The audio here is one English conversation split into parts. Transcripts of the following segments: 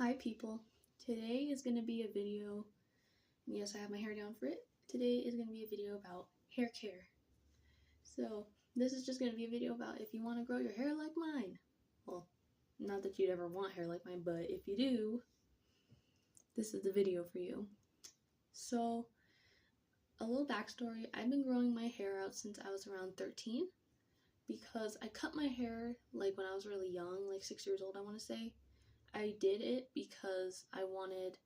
Hi people, today is going to be a video, yes I have my hair down for it, today is going to be a video about hair care. So this is just going to be a video about if you want to grow your hair like mine. Well, not that you'd ever want hair like mine, but if you do, this is the video for you. So, a little backstory, I've been growing my hair out since I was around 13 because I cut my hair like when I was really young, like 6 years old I want to say. I did it because I wanted,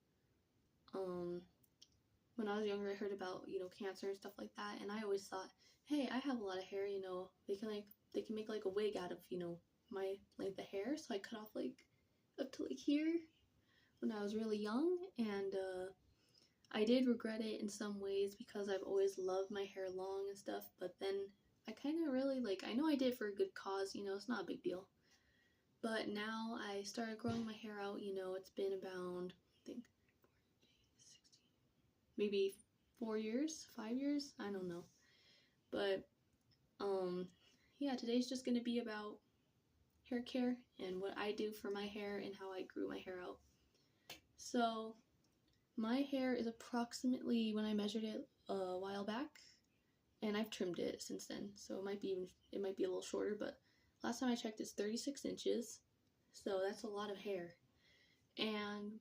when I was younger, I heard about, cancer and stuff like that, and I always thought, hey, I have a lot of hair, they can make like a wig out of, my length of hair, so I cut off like up to like here when I was really young, and I did regret it in some ways because I've always loved my hair long and stuff, but then I kind of really, I know I did it for a good cause, it's not a big deal, but now I started growing my hair out, it's been about, I think, maybe 4 years, 5 years, I don't know. But yeah, today's just gonna be about hair care and what I do for my hair and how I grew my hair out. So my hair is approximately, when I measured it a while back, and I've trimmed it since then, so it might be a little shorter, but last time I checked it's 36 inches, so that's a lot of hair. And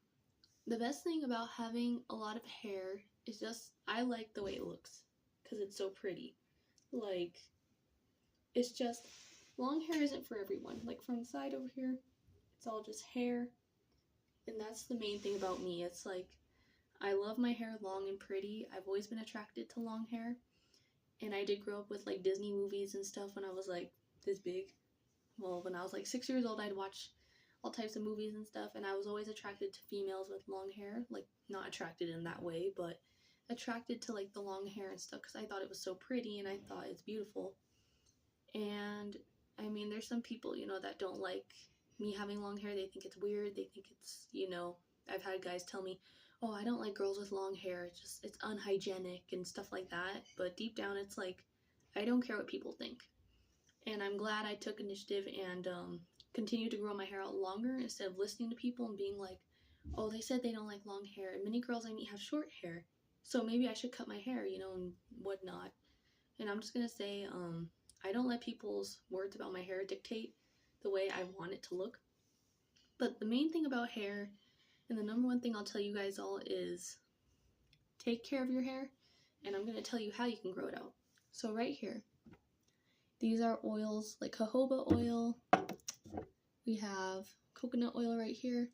the best thing about having a lot of hair is just, I like the way it looks because it's so pretty. Like, it's just, long hair isn't for everyone. Like, from the side over here, it's all just hair, and that's the main thing about me. It's like, I love my hair long and pretty. I've always been attracted to long hair, and I did grow up with like Disney movies and stuff when I was like this big. Well, when I was like 6 years old, I'd watch all types of movies and stuff, and I was always attracted to females with long hair. Like, not attracted in that way, but attracted to like the long hair and stuff because I thought it was so pretty and I thought it's beautiful. And I mean, there's some people, that don't like me having long hair. They think it's weird. They think it's, I've had guys tell me, oh, I don't like girls with long hair. It's unhygienic and stuff like that. But deep down, it's like, I don't care what people think. And I'm glad I took initiative and continued to grow my hair out longer instead of listening to people and being like, oh, they said they don't like long hair. And many girls I meet have short hair. So maybe I should cut my hair, and whatnot. And I'm just going to say, I don't let people's words about my hair dictate the way I want it to look. But the main thing about hair, and the number one thing I'll tell you guys all, is take care of your hair, and I'm going to tell you how you can grow it out. So right here, these are oils like jojoba oil. We have coconut oil right here.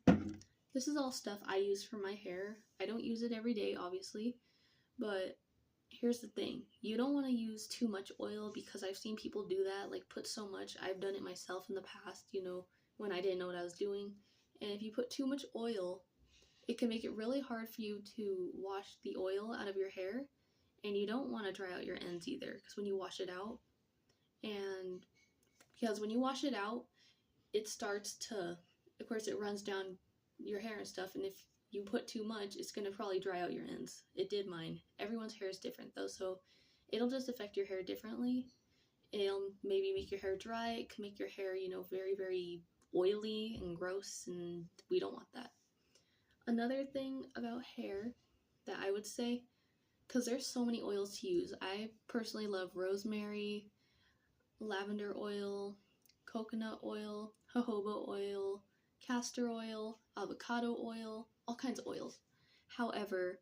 This is all stuff I use for my hair. I don't use it every day, obviously, but here's the thing. You don't want to use too much oil because I've seen people do that, like put so much. I've done it myself in the past, when I didn't know what I was doing. And if you put too much oil, it can make it really hard for you to wash the oil out of your hair. And you don't want to dry out your ends either, because when you wash it out, it starts to, of course, it runs down your hair and stuff, and if you put too much, it's going to probably dry out your ends. It did mine. Everyone's hair is different though, so it'll just affect your hair differently. It'll maybe make your hair dry. It can make your hair, very, very oily and gross, and we don't want that. Another thing about hair that I would say, because there's so many oils to use, I personally love rosemary, lavender oil, coconut oil, jojoba oil, castor oil, avocado oil, all kinds of oils. However,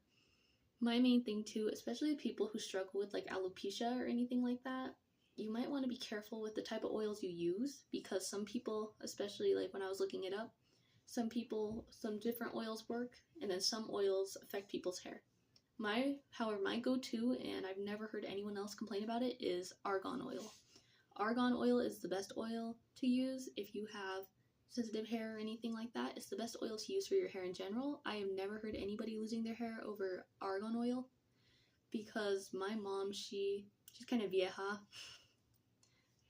my main thing too, especially people who struggle with like alopecia or anything like that, you might want to be careful with the type of oils you use, because some people, especially like when I was looking it up, some different oils work, and then some oils affect people's hair. However, my go-to, and I've never heard anyone else complain about it, is argan oil. Argan oil is the best oil to use if you have sensitive hair or anything like that. It's the best oil to use for your hair in general. I have never heard anybody losing their hair over argan oil, because my mom, she's kind of vieja.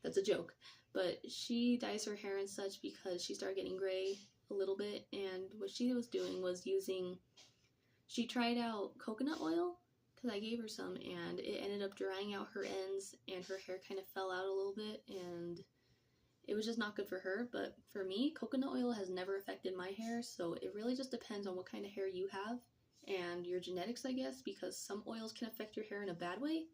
That's a joke. But she dyes her hair and such because she started getting gray a little bit, and what she was doing was she tried out coconut oil, because I gave her some, and it ended up drying out her ends, and her hair kind of fell out a little bit, and it was just not good for her. But for me, coconut oil has never affected my hair, so it really just depends on what kind of hair you have and your genetics, I guess, because some oils can affect your hair in a bad way.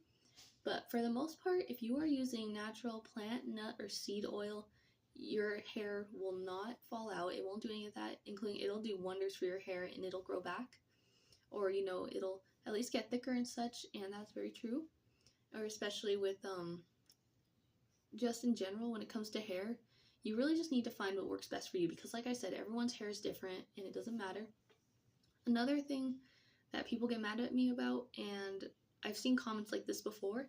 But for the most part, if you are using natural plant, nut, or seed oil, your hair will not fall out. It won't do any of that, including it'll do wonders for your hair and it'll grow back. Or, you know, it'll at least get thicker and such, and that's very true. Or especially with, just in general, when it comes to hair, you really just need to find what works best for you because, like I said, everyone's hair is different and it doesn't matter. Another thing that people get mad at me about, and I've seen comments like this before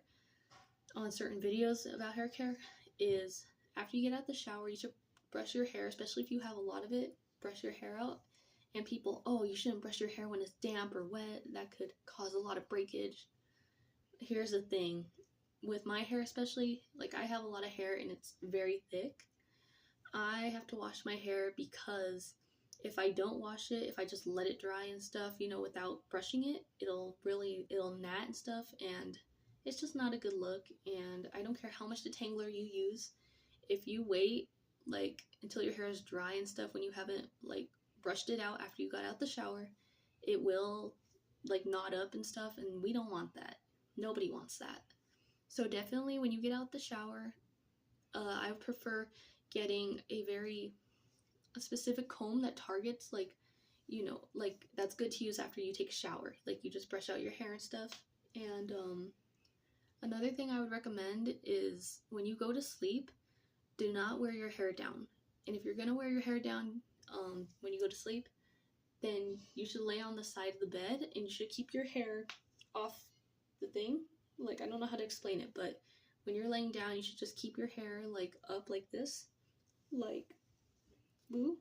on certain videos about hair care, is after you get out of the shower, you should brush your hair, especially if you have a lot of it, brush your hair out. And people, oh, you shouldn't brush your hair when it's damp or wet, that could cause a lot of breakage. Here's the thing, with my hair especially, like I have a lot of hair and it's very thick. I have to wash my hair because if I don't wash it, if I just let it dry and stuff, you know, without brushing it, it'll gnat and stuff, and it's just not a good look. And I don't care how much detangler you use, if you wait like until your hair is dry and stuff when you haven't like brushed it out after you got out the shower, it will like knot up and stuff, and we don't want that. Nobody wants that. So definitely when you get out the shower, I prefer getting a specific comb that targets, like, you know, like that's good to use after you take a shower. Like you just brush out your hair and stuff. And another thing I would recommend is when you go to sleep, do not wear your hair down. And if you're gonna wear your hair down when you go to sleep, then you should lay on the side of the bed and you should keep your hair off the thing. Like, I don't know how to explain it, but when you're laying down, you should just keep your hair like up like this, like boo,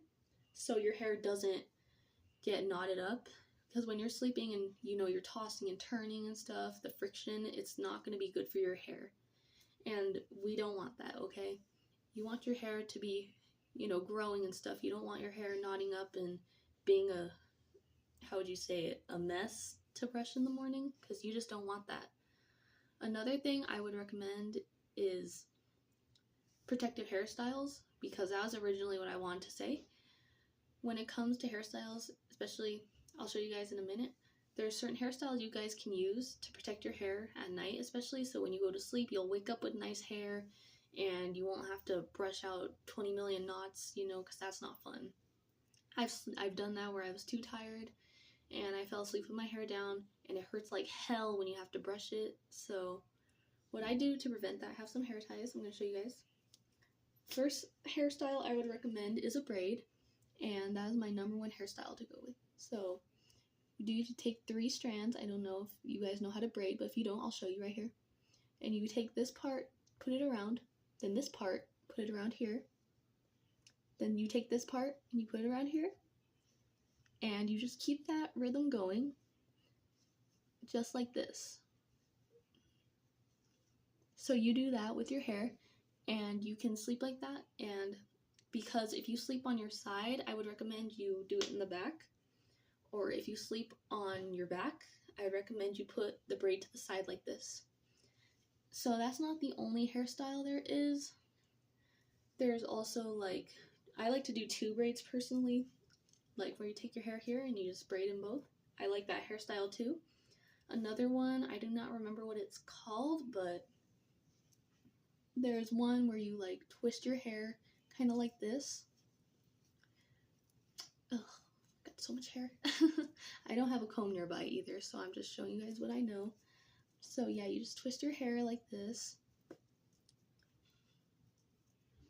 so your hair doesn't get knotted up. Because when you're sleeping and, you know, you're tossing and turning and stuff, the friction, it's not going to be good for your hair. And we don't want that, okay? You want your hair to be, you know, growing and stuff. You don't want your hair knotting up and being a, how would you say it, a mess to brush in the morning, because you just don't want that. Another thing I would recommend is protective hairstyles, because that was originally what I wanted to say. When it comes to hairstyles, especially, I'll show you guys in a minute, there are certain hairstyles you guys can use to protect your hair at night, especially, so when you go to sleep, you'll wake up with nice hair, and you won't have to brush out 20 million knots, you know, because that's not fun. I've done that where I was too tired, and I fell asleep with my hair down, and it hurts like hell when you have to brush it. So what I do to prevent that, I have some hair ties I'm going to show you guys. First hairstyle I would recommend is a braid, and that is my number one hairstyle to go with. So you do take 3 strands. I don't know if you guys know how to braid, but if you don't, I'll show you right here. And you take this part, put it around, then this part, put it around here. Then you take this part and you put it around here. And you just keep that rhythm going, just like this. So you do that with your hair, and you can sleep like that. And because if you sleep on your side, I would recommend you do it in the back. Or if you sleep on your back, I recommend you put the braid to the side like this. So that's not the only hairstyle there is. There's also, like, I like to do 2 braids personally, like where you take your hair here and you just braid in both. I like that hairstyle too. Another one, I do not remember what it's called, but there's one where you like twist your hair kind of like this. Ugh, got so much hair. I don't have a comb nearby either, so I'm just showing you guys what I know. So yeah, you just twist your hair like this.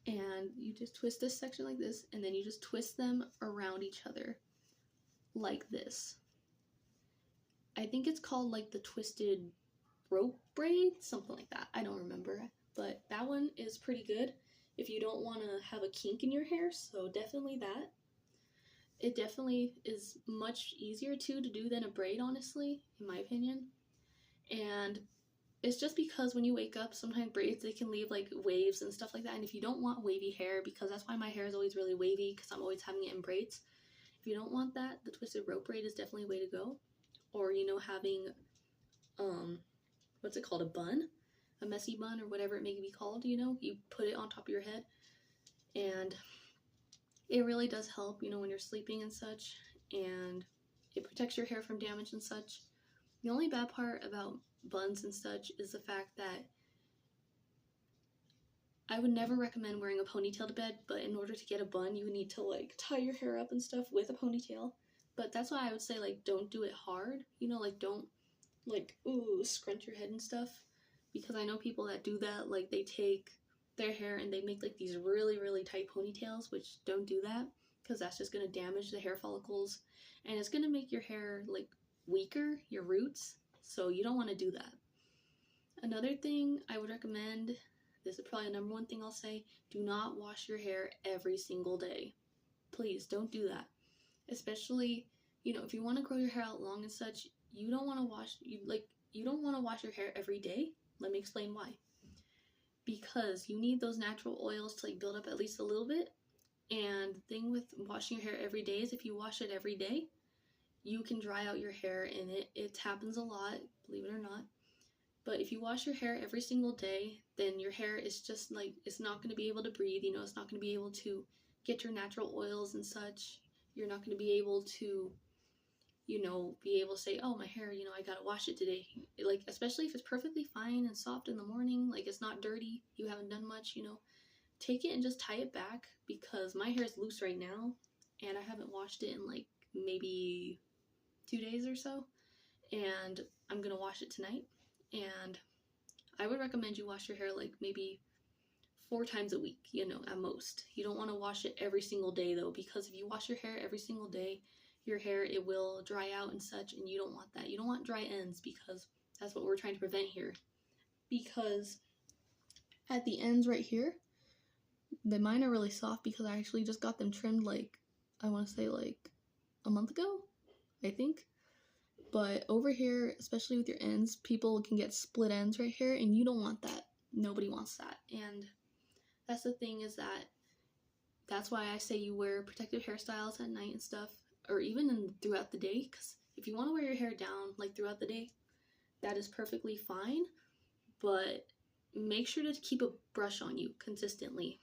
And you just twist this section like this, and then you just twist them around each other like this. I think it's called like the twisted rope braid, something like that. I don't remember, but that one is pretty good if you don't want to have a kink in your hair, so definitely that. It definitely is much easier too to do than a braid, honestly, in my opinion. And it's just because when you wake up, sometimes braids, they can leave like waves and stuff like that. And if you don't want wavy hair, because that's why my hair is always really wavy, because I'm always having it in braids. If you don't want that, the twisted rope braid is definitely a way to go. Or, you know, having, what's it called, a bun? A messy bun or whatever it may be called, you know? You put it on top of your head. and it really does help, you know, when you're sleeping and such, and it protects your hair from damage and such. The only bad part about buns and such is the fact that I would never recommend wearing a ponytail to bed, but in order to get a bun, you need to like tie your hair up and stuff with a ponytail. But that's why I would say, like, don't do it hard, you know, like, don't like, ooh, scrunch your head and stuff, because I know people that do that, like, they take their hair and they make like these really, really tight ponytails, which don't do that, because that's just going to damage the hair follicles, and it's going to make your hair like weaker, your roots, so you don't want to do that. Another thing I would recommend, this is probably the number one thing I'll say, do not wash your hair every single day. Please don't do that. Especially, you know, if you want to grow your hair out long and such, you don't want to wash your hair every day. Let me explain why. Because you need those natural oils to like build up at least a little bit. And the thing with washing your hair every day is if you wash it every day, you can dry out your hair, and it happens a lot, believe it or not. But if you wash your hair every single day, then your hair is just like, it's not going to be able to breathe, you know, it's not going to be able to get your natural oils and such. You're not going to be able to, you know, be able to say, oh, my hair, you know, I got to wash it today. Like, especially if it's perfectly fine and soft in the morning, like it's not dirty, you haven't done much, you know, take it and just tie it back, because my hair is loose right now and I haven't washed it in like maybe 2 days or so, and I'm going to wash it tonight. And I would recommend you wash your hair like maybe 4 times a week, you know, at most. You don't want to wash it every single day though, because if you wash your hair every single day, your hair, it will dry out and such, and you don't want that. You don't want dry ends, because that's what we're trying to prevent here. Because at the ends right here, mine are really soft because I actually just got them trimmed like, I want to say like a month ago, I think. But over here, especially with your ends, people can get split ends right here, and you don't want that. Nobody wants that. And that's the thing, is that's why I say you wear protective hairstyles at night and stuff, or even throughout the day, because if you want to wear your hair down like throughout the day, that is perfectly fine, but make sure to keep a brush on you consistently,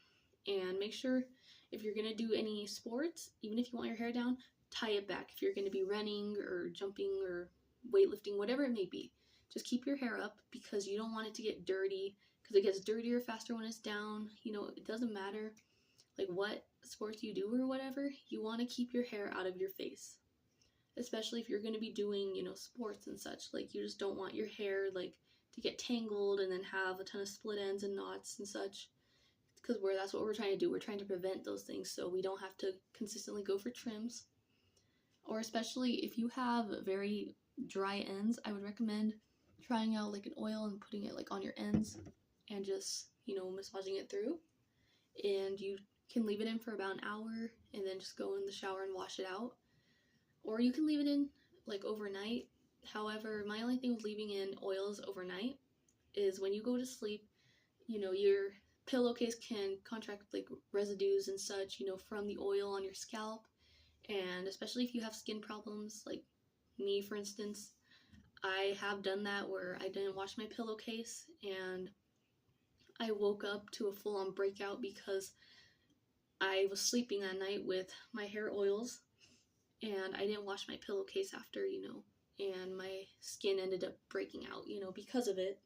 and make sure if you're going to do any sports, even if you want your hair down, tie it back. If you're going to be running or jumping or weightlifting, whatever it may be, just keep your hair up, because you don't want it to get dirty, because it gets dirtier faster when it's down. You know, it doesn't matter like what sports you do or whatever, you want to keep your hair out of your face, especially if you're going to be doing, you know, sports and such. Like, you just don't want your hair like to get tangled and then have a ton of split ends and knots and such, because that's what we're trying to do. We're trying to prevent those things so we don't have to consistently go for trims. Or especially if you have very dry ends, I would recommend trying out like an oil and putting it like on your ends and just, you know, massaging it through. And you can leave it in for about an hour and then just go in the shower and wash it out. Or you can leave it in like overnight. However, my only thing with leaving in oils overnight is when you go to sleep, you know, your pillowcase can contract like residues and such, you know, from the oil on your scalp. And especially if you have skin problems, like me, for instance, I have done that where I didn't wash my pillowcase and I woke up to a full-on breakout because I was sleeping that night with my hair oils and I didn't wash my pillowcase after, you know, and my skin ended up breaking out, you know, because of it.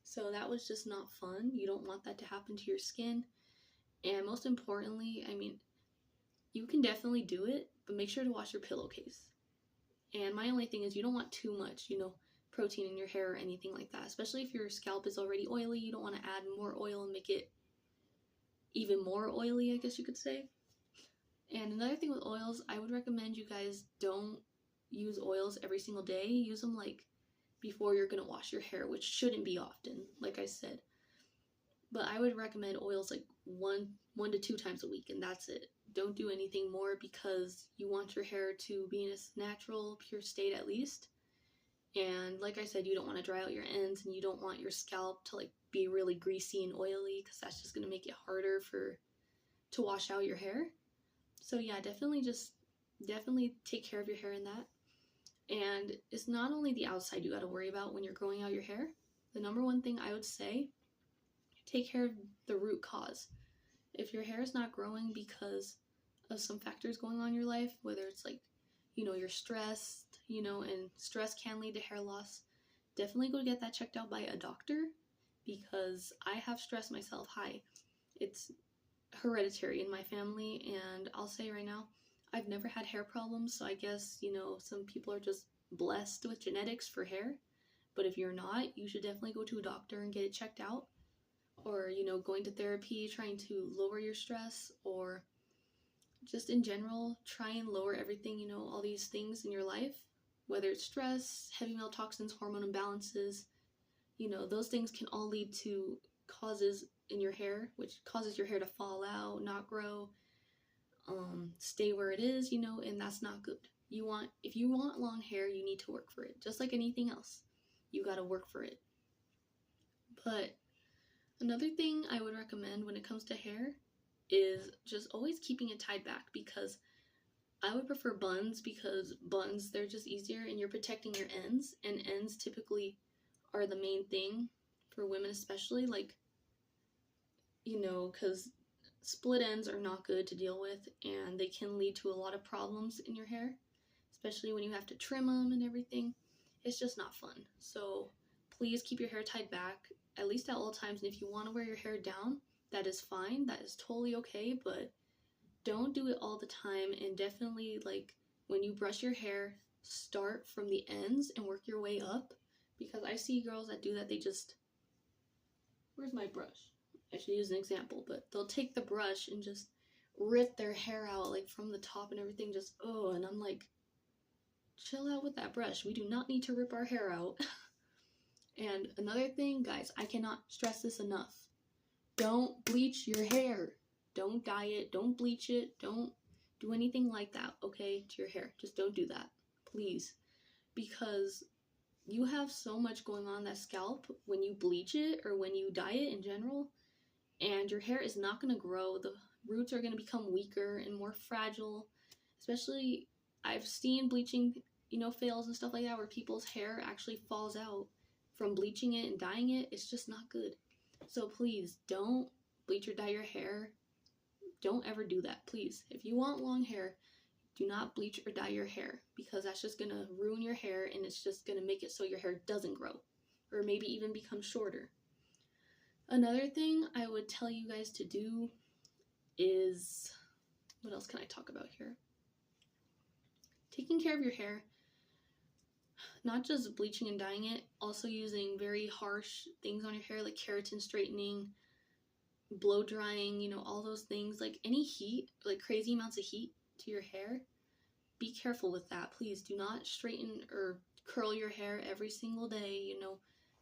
So that was just not fun. You don't want that to happen to your skin. And most importantly, I mean, you can definitely do it, but make sure to wash your pillowcase. And my only thing is you don't want too much, you know, protein in your hair or anything like that. Especially if your scalp is already oily, you don't want to add more oil and make it even more oily, I guess you could say. And another thing with oils, I would recommend you guys don't use oils every single day. Use them like before you're going to wash your hair, which shouldn't be often, like I said. But I would recommend oils like one to 2 times a week, and that's it. Don't do anything more, because you want your hair to be in its natural, pure state at least. And like I said, you don't want to dry out your ends, and you don't want your scalp to like be really greasy and oily, because that's just going to make it harder to wash out your hair. So yeah, definitely take care of your hair in that. And it's not only the outside you got to worry about when you're growing out your hair. The number one thing I would say, take care of the root cause. if your hair is not growing because of some factors going on in your life, whether it's like, you're stressed, and stress can lead to hair loss, definitely go get that checked out by a doctor, because I have stress myself. Hi, it's hereditary in my family, and I'll say right now, I've never had hair problems, so I guess, some people are just blessed with genetics for hair. But if you're not, you should definitely go to a doctor and get it checked out. Or, going to therapy, trying to lower your stress, or just in general, try and lower everything, all these things in your life, whether it's stress, heavy metal toxins, hormone imbalances, those things can all lead to causes in your hair, which causes your hair to fall out, not grow, stay where it is, and that's not good. If you want long hair, you need to work for it. Just like anything else, you gotta work for it. But another thing I would recommend when it comes to hair is just always keeping it tied back, because I would prefer buns, because buns, they're just easier and you're protecting your ends, and ends typically are the main thing for women, especially, like, because split ends are not good to deal with, and they can lead to a lot of problems in your hair, especially when you have to trim them and everything. It's just not fun. So please keep your hair tied back, at least at all times. And if you want to wear your hair down, that is fine. That is totally okay, but don't do it all the time. And definitely, like, when you brush your hair, start from the ends and work your way up, because I see girls that do that. They just, where's my brush? I should use an example, but they'll take the brush and just rip their hair out, like, from the top and everything, just, and I'm like, chill out with that brush. We do not need to rip our hair out. And another thing, guys, I cannot stress this enough. Don't bleach your hair. Don't dye it. Don't bleach it. Don't do anything like that, okay, to your hair. Just don't do that, please. Because you have so much going on that scalp when you bleach it or when you dye it in general, and your hair is not going to grow. The roots are going to become weaker and more fragile. Especially, I've seen bleaching, fails and stuff like that, where people's hair actually falls out from bleaching it and dyeing it. It's just not good. So please, don't bleach or dye your hair. Don't ever do that, please. If you want long hair, do not bleach or dye your hair, because that's just going to ruin your hair, and it's just going to make it so your hair doesn't grow, or maybe even become shorter. Another thing I would tell you guys to do is, what else can I talk about here? Taking care of your hair, not just bleaching and dyeing it, also using very harsh things on your hair, like keratin straightening, blow drying, all those things. Like, any heat, like crazy amounts of heat to your hair, be careful with that. Please do not straighten or curl your hair every single day.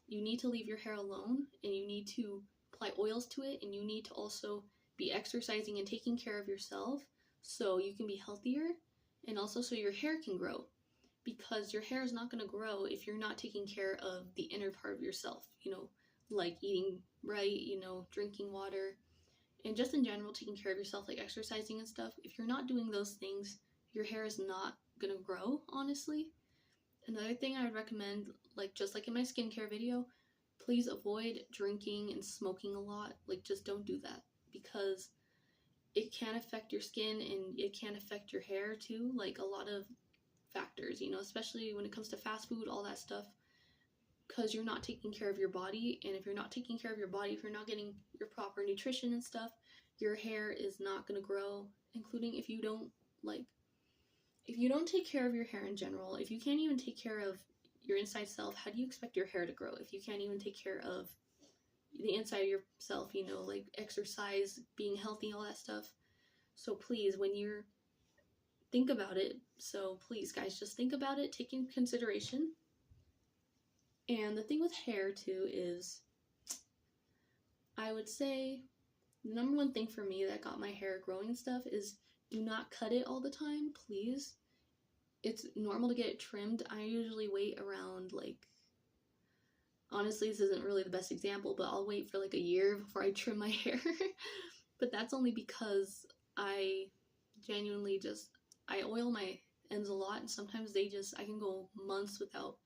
You need to leave your hair alone, and you need to apply oils to it, and you need to also be exercising and taking care of yourself so you can be healthier, and also so your hair can grow, because your hair is not going to grow if you're not taking care of the inner part of yourself, like eating right, drinking water, and just in general taking care of yourself, like exercising and stuff. If you're not doing those things, your hair is not going to grow, honestly. Another thing I would recommend, just like in my skincare video, please avoid drinking and smoking a lot. Like, just don't do that, because it can affect your skin and it can affect your hair too. Like, a lot of factors, especially when it comes to fast food, all that stuff, because you're not taking care of your body. And if you're not taking care of your body, if you're not getting your proper nutrition and stuff, your hair is not going to grow, including if you don't take care of your hair in general. If you can't even take care of your inside self, how do you expect your hair to grow? If you can't even take care of the inside of yourself, like exercise, being healthy, all that stuff. So please, think about it. So please, guys, just think about it, take in consideration. And the thing with hair too is, I would say the number one thing for me that got my hair growing and stuff is, do not cut it all the time, please. It's normal to get it trimmed. I usually wait around, honestly, this isn't really the best example, but I'll wait for a year before I trim my hair. But that's only because I genuinely I oil my ends a lot, and sometimes I can go months without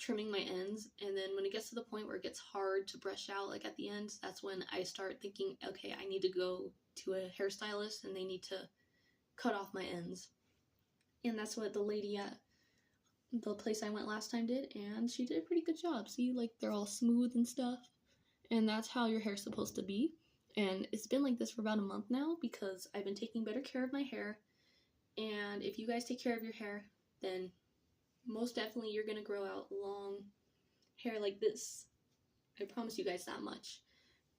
trimming my ends, and then when it gets to the point where it gets hard to brush out, like at the ends, that's when I start thinking, okay, I need to go to a hairstylist and they need to cut off my ends. And that's what the lady at the place I went last time did, and she did a pretty good job. See, like, they're all smooth and stuff, and that's how your hair's supposed to be. And it's been like this for about a month now because I've been taking better care of my hair. And if you guys take care of your hair, then most definitely you're gonna grow out long hair like this. I promise you guys that much.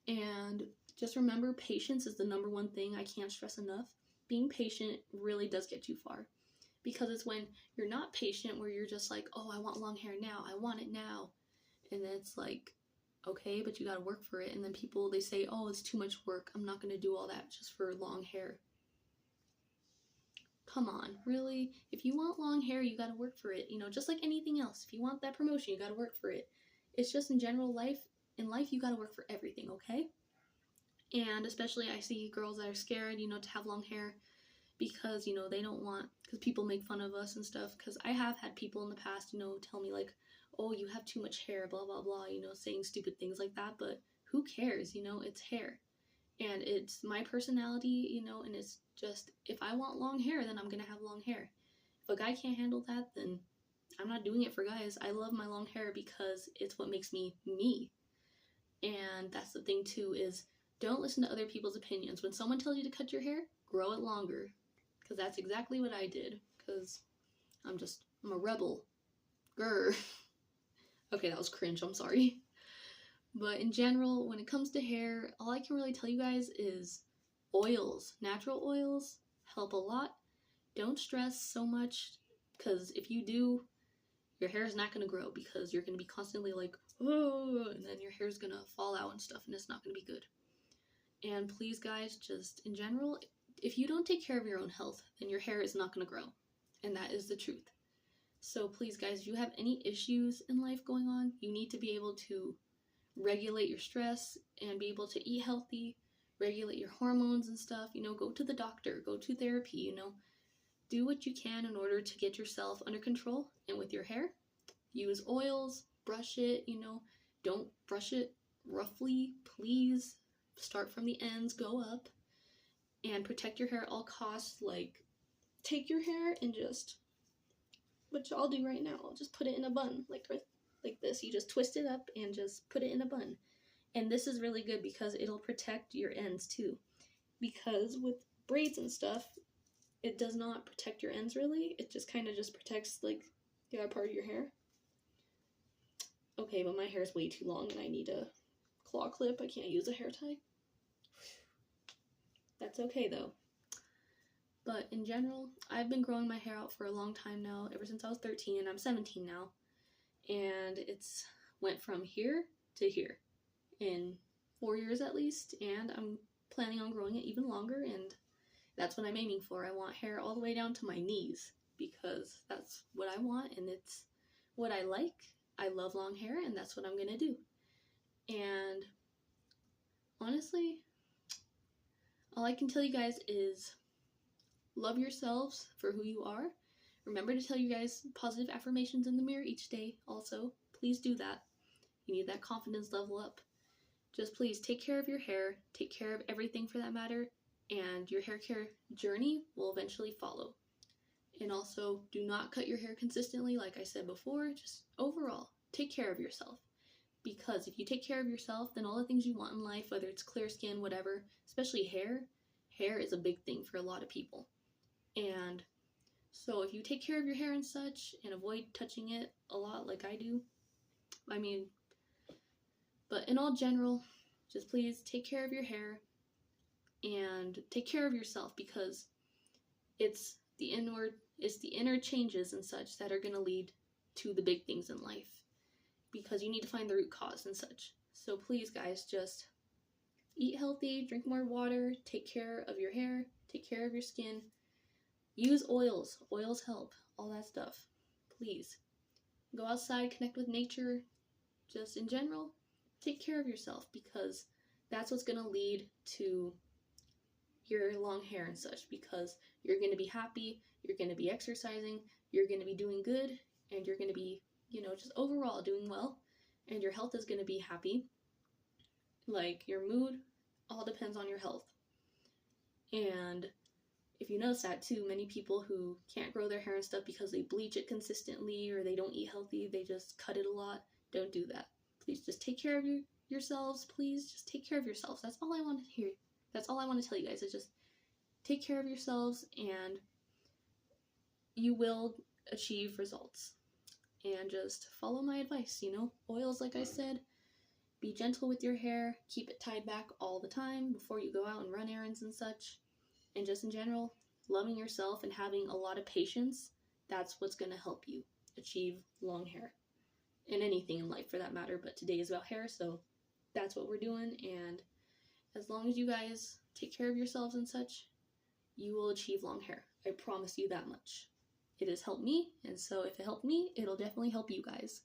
And just remember, patience is the number one thing I can't stress enough. Being patient really does get you far, because it's when you're not patient where you're just like, oh, I want long hair now, I want it now, and then it's like, okay, but you gotta work for it. And then people, they say, oh, it's too much work, I'm not gonna do all that just for long hair. Come on, really? If you want long hair, you gotta work for it, you know, just like anything else. If you want that promotion, you gotta work for it. It's just in general life, in life, you gotta work for everything, okay? And especially I see girls that are scared, you know, to have long hair because, you know, they don't want, because people make fun of us and stuff, because I have had people in the past, you know, tell me like, oh, you have too much hair, blah, blah, blah, you know, saying stupid things like that, but who cares, you know, it's hair. And it's my personality, you know, and it's just, if I want long hair, then I'm gonna have long hair. If a guy can't handle that, then I'm not doing it for guys. I love my long hair because it's what makes me me. And that's the thing too, is don't listen to other people's opinions. When someone tells you to cut your hair, grow it longer. Because that's exactly what I did. Because I'm a rebel. Grr. Okay, that was cringe, I'm sorry. But in general, when it comes to hair, all I can really tell you guys is oils. Natural oils help a lot. Don't stress so much, because if you do, your hair is not going to grow, because you're going to be constantly like, oh, and then your hair is going to fall out and stuff, and it's not going to be good. And please, guys, just in general, if you don't take care of your own health, then your hair is not going to grow. And that is the truth. So please, guys, if you have any issues in life going on, you need to be able to regulate your stress and be able to eat healthy, regulate your hormones and stuff, you know, go to the doctor, go to therapy, you know, do what you can in order to get yourself under control. And with your hair, use oils, brush it, you know, don't brush it roughly, please. Start from the ends, go up, and protect your hair at all costs. Like, take your hair and just, what I'll do right now, I'll just put it in a bun, like this. You just twist it up and just put it in a bun. And this is really good because it'll protect your ends too. Because with braids and stuff, it does not protect your ends really. It just kind of just protects like the other part of your hair. Okay, but my hair is way too long and I need a claw clip. I can't use a hair tie. That's okay though. But in general, I've been growing my hair out for a long time now, ever since I was 13, and I'm 17 now. And it's went from here to here in 4 years at least, and I'm planning on growing it even longer, and that's what I'm aiming for. I want hair all the way down to my knees, because that's what I want, and it's what I like. I love long hair, and that's what I'm gonna do. And honestly, all I can tell you guys is love yourselves for who you are. Remember to tell you guys positive affirmations in the mirror each day also. Please do that. You need that confidence level up. Just please take care of your hair, take care of everything for that matter, and your hair care journey will eventually follow. And also, do not cut your hair consistently, like I said before. Just overall, take care of yourself. Because if you take care of yourself, then all the things you want in life, whether it's clear skin, whatever, especially hair is a big thing for a lot of people. And so if you take care of your hair and such, and avoid touching it a lot like I do, but in all general, just please take care of your hair and take care of yourself, because it's the inner changes and such that are going to lead to the big things in life, because you need to find the root cause and such. So please, guys, just eat healthy, drink more water, take care of your hair, take care of your skin, use oils. Oils help, all that stuff. Please. Go outside, connect with nature. Just in general, take care of yourself, because that's what's going to lead to your long hair and such, because you're going to be happy, you're going to be exercising, you're going to be doing good, and you're going to be just overall doing well, and your health is going to be happy. Like, your mood all depends on your health. And if you notice that too, many people who can't grow their hair and stuff because they bleach it consistently or they don't eat healthy, they just cut it a lot, don't do that. Please just take care of yourselves. Please just take care of yourselves. That's all I want to hear. That's all I want to tell you guys, is just take care of yourselves and you will achieve results. And just follow my advice, oils, like I said, be gentle with your hair, keep it tied back all the time before you go out and run errands and such. And just in general, loving yourself and having a lot of patience, that's what's going to help you achieve long hair. And anything in life for that matter, but today is about hair, so that's what we're doing. And as long as you guys take care of yourselves and such, you will achieve long hair. I promise you that much. It has helped me, and so if it helped me, it'll definitely help you guys.